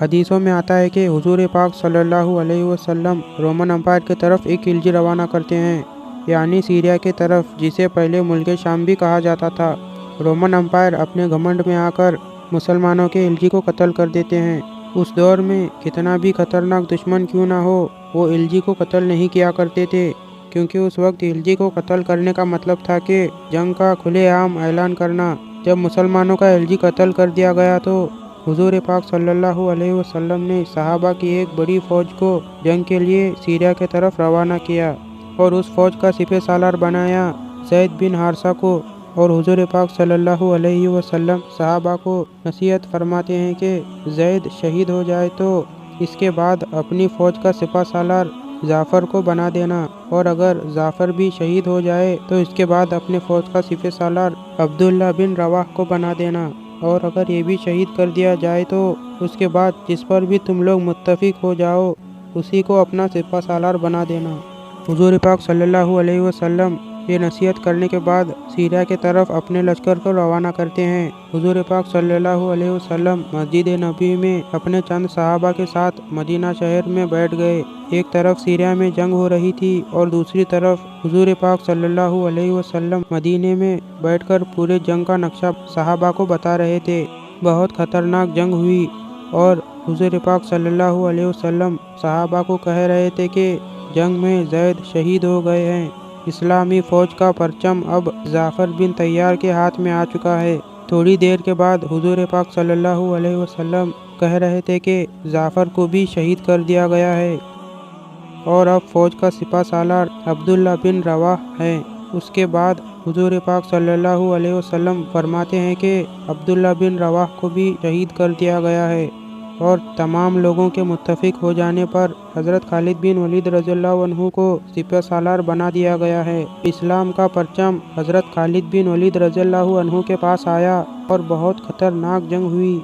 حدیثوں میں آتا ہے کہ حضور پاک صلی اللہ علیہ وسلم رومن امپائر کی طرف ایک خلجی روانہ کرتے ہیں، یعنی سیریا کی طرف، جسے پہلے ملک شام بھی کہا جاتا تھا۔ رومن امپائر اپنے گھمنڈ میں آ کر مسلمانوں کے خلجی کو قتل کر دیتے ہیں۔ اس دور میں کتنا بھی خطرناک دشمن کیوں نہ ہو، وہ خلجی کو قتل نہیں کیا کرتے تھے، کیونکہ اس وقت خلجی کو قتل کرنے کا مطلب تھا کہ جنگ کا کھلے عام اعلان کرنا۔ جب مسلمانوں کا خلجی قتل کر دیا گیا تو حضور پاک صلی اللہ علیہ وسلم نے صحابہ کی ایک بڑی فوج کو جنگ کے لیے سیریا کی طرف روانہ کیا اور اس فوج کا سپہ سالار بنایا زید بن حارثہ کو۔ اور حضور پاک صلی اللہ علیہ وسلم صحابہ کو نصیحت فرماتے ہیں کہ زید شہید ہو جائے تو اس کے بعد اپنی فوج کا سپہ سالار جعفر کو بنا دینا، اور اگر جعفر بھی شہید ہو جائے تو اس کے بعد اپنے فوج کا سپہ سالار عبداللہ بن رواحہ کو بنا دینا، اور اگر یہ بھی شہید کر دیا جائے تو اس کے بعد جس پر بھی تم لوگ متفق ہو جاؤ اسی کو اپنا سپہ سالار بنا دینا۔ حضور پاک صلی اللہ علیہ وسلم یہ نصیحت کرنے کے بعد سیریا کی طرف اپنے لشکر کو روانہ کرتے ہیں۔ حضور پاک صلی اللہ علیہ وسلم مسجد نبوی میں اپنے چند صحابہ کے ساتھ مدینہ شہر میں بیٹھ گئے۔ ایک طرف سیریا میں جنگ ہو رہی تھی اور دوسری طرف حضور پاک صلی اللہ علیہ وسلم مدینے میں بیٹھ کر پورے جنگ کا نقشہ صحابہ کو بتا رہے تھے۔ بہت خطرناک جنگ ہوئی اور حضور پاک صلی اللہ علیہ وسلم صحابہ کو کہہ رہے تھے کہ جنگ میں زید شہید ہو گئے ہیں۔ اسلامی فوج کا پرچم اب جعفر بن طیار کے ہاتھ میں آ چکا ہے۔ تھوڑی دیر کے بعد حضور پاک صلی اللہ علیہ وسلم کہہ رہے تھے کہ جعفر کو بھی شہید کر دیا گیا ہے اور اب فوج کا سپہ سالار عبداللہ بن رواحہ ہے۔ اس کے بعد حضور پاک صلی اللہ علیہ وسلم فرماتے ہیں کہ عبداللہ بن رواحہ کو بھی شہید کر دیا گیا ہے، اور تمام لوگوں کے متفق ہو جانے پر حضرت خالد بن ولید رضی اللہ عنہ کو سپہ سالار بنا دیا گیا ہے۔ اسلام کا پرچم حضرت خالد بن ولید رضی اللہ عنہ کے پاس آیا اور بہت خطرناک جنگ ہوئی،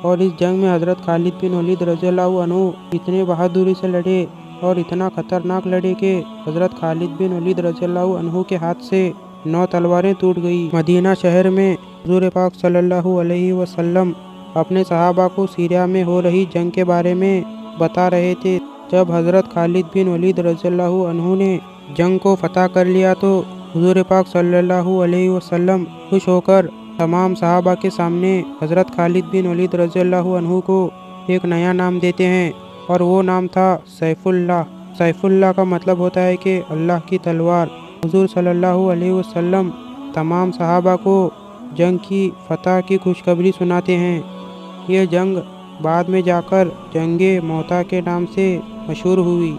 اور اس جنگ میں حضرت خالد بن ولید رضی اللہ عنہ اتنے بہادری سے لڑے اور اتنا خطرناک لڑے کہ حضرت خالد بن ولید رضی اللہ عنہ کے ہاتھ سے 9 تلواریں ٹوٹ گئی۔ مدینہ شہر میں حضور پاک صلی اللہ علیہ وسلم اپنے صحابہ کو سیریا میں ہو رہی جنگ کے بارے میں بتا رہے تھے۔ جب حضرت خالد بن ولید رضی اللہ عنہ نے جنگ کو فتح کر لیا تو حضور پاک صلی اللہ علیہ وسلم خوش ہو کر تمام صحابہ کے سامنے حضرت خالد بن ولید رضی اللہ عنہ کو ایک نیا نام دیتے ہیں، اور وہ نام تھا سیف اللہ۔ سیف اللہ کا مطلب ہوتا ہے کہ اللہ کی تلوار۔ حضور صلی اللہ علیہ وسلم تمام صحابہ کو جنگ کی فتح کی خوشخبری سناتے ہیں۔ یہ جنگ بعد میں جا کر جنگ موتا کے نام سے مشہور ہوئی۔